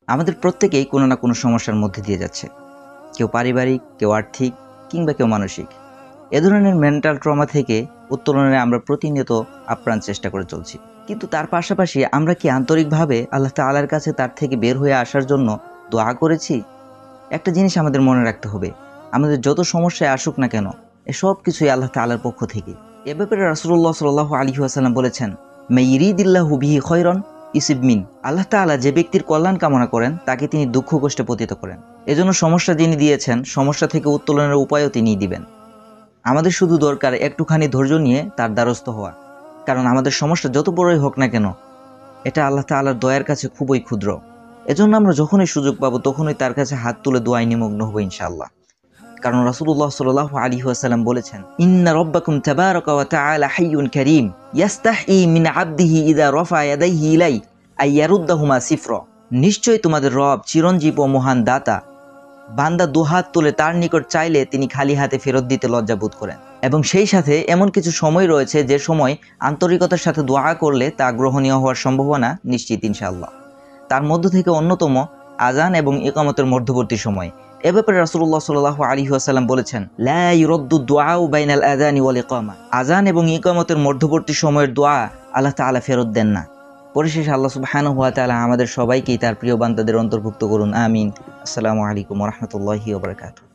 আমাদের প্রত্যেকেই কোনো না কোনো সমস্যার মধ্যে দিয়ে যাচ্ছে, কেউ পারিবারিক, কেউ আর্থিক, কিংবা কেউ মানসিক। এ ধরনের মেন্টাল ট্রমা থেকে উত্তোলনে আমরা প্রতিনিয়ত আপ্রাণ চেষ্টা করে চলছি, কিন্তু তার পাশাপাশি আমরা কি আন্তরিকভাবে আল্লাহ তাআলার কাছে তার থেকে বের হয়ে আসার জন্য দোয়া করেছি? একটা জিনিস আমাদের মনে রাখতে হবে, আমাদের যত সমস্যায় আসুক না কেন, এসব কিছুই আল্লাহ তাআলার পক্ষ থেকে। এ ব্যাপারে রাসূলুল্লাহ সাল্লাল্লাহু আলাইহি ওয়াসাল্লাম বলেছেন, মা ইউরিদিল্লাহু বিহি খায়রান ইউসিব মিন। আল্লাহ তাআলা যে ব্যক্তির কল্যাণ কামনা করেন তাকে তিনি দুঃখ কষ্টে পতিত করেন। এজন্য সমস্যা যিনি দিয়েছেন, সমস্যা থেকে উত্তোলনের উপায়ও তিনিই দিবেন। আমাদের শুধু দরকার একটুখানি ধৈর্য নিয়ে তার দ্বারস্থ হওয়া, কারণ আমাদের সমস্যা যত বড়ই হোক না কেন, এটা আল্লাহ তাআলার দয়ার কাছে খুবই ক্ষুদ্র। এজন্য আমরা যখনই সুযোগ পাবো তখনই তার কাছে হাত তুলে দোয়ায় নিমগ্ন হবো ইনশাআল্লাহ। কারণ রাসূলুল্লাহ সাল্লাল্লাহু আলাইহি ওয়াসাল্লাম বলেছেন, ইন্না রাব্বাকুম তাবারাকা ওয়া তাআলা হাইয়ুন কারীম ইয়াস্তাহি মিন আবদিহি ইযা রাফা ইয়াদাইহি ইলাই আই ইয়ারুদ্দাহুমা সিফরা। নিশ্চয়ই তোমাদের রব চিরঞ্জীব ও মহান দাতা, বান্দা দুহাত তুলে তার নিকট চাইলে তিনি খালি হাতে ফেরত দিতে লজ্জা বোধ করেন। এবং সেই সাথে এমন কিছু সময় রয়েছে যে সময় আন্তরিকতার সাথে দোয়া করলে তা গ্রহণীয় হওয়ার সম্ভাবনা নিশ্চিত ইনশাআল্লাহ। তার মধ্য থেকে অন্যতম আজান এবং ইকামতের মধ্যবর্তী সময়। এ ব্যাপারে রাসূলুল্লাহ সাল্লাল্লাহু আলাইহি ওয়াসাল্লাম বলেছেন, লা ইউরাদ্দু দুআউ বাইনাল আযানি ওয়াল ইকামা। আজান এবং ইকামতের মধ্যবর্তী সময়ের দোয়া আল্লাহ তাআলা ফেরত দেন না। পরিশেষে আল্লাহ সুবহানাহু ওয়া তাআলা আমাদের সবাইকেই তার প্রিয় বান্দাদের অন্তর্ভুক্ত করুন, আমিন। আসসালামু আলাইকুম ওয়া রাহমাতুল্লাহি ওয়া বারাকাতুহু।